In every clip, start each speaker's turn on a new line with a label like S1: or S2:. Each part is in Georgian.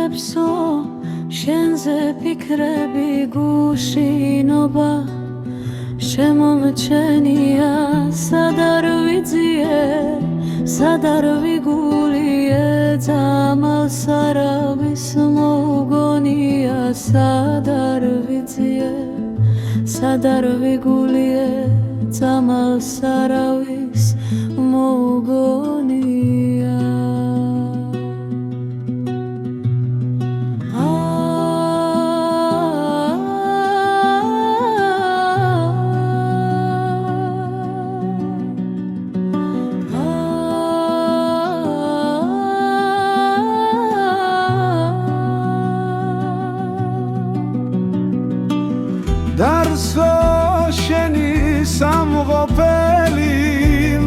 S1: ინათებსო შენზე ფიქრები გუშინობა შემომჩენია სად არ ვიძიე სად არ ვიგულიე ძამალს არავის მოგონია სად არ ვიძიე სად არ ვიგულიე ძამალს არავის მოგონია
S2: Darso sheni samghopeli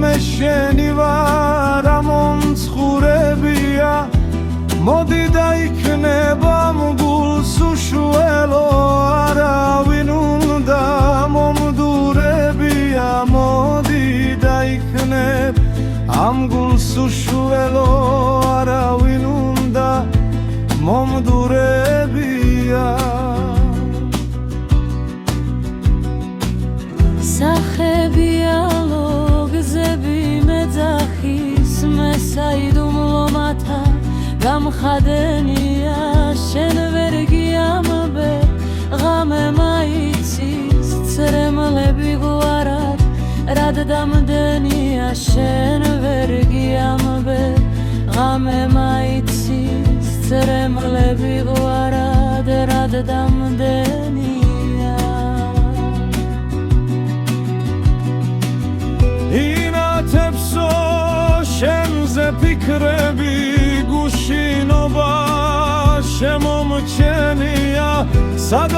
S2: me sheni varamon tsxurebia modi daikneba mgulс ushuelo aravin unda momdurebia modi daikneb am guls ushuelo aravin unda momdurebia
S1: სახებიალო გზები მეძახის მესაიდუმლომათა გამხადენია შენ ვერ გიამბე ღამე მაიცის ცრემლები გვარად რად დამდენია შენ ვერ გიამბე ღამე მაიცის ცრემლები გვარად რად დამდენია
S2: ინათებსო შენზე ფიქრები გუშინობა შემომჩენია სად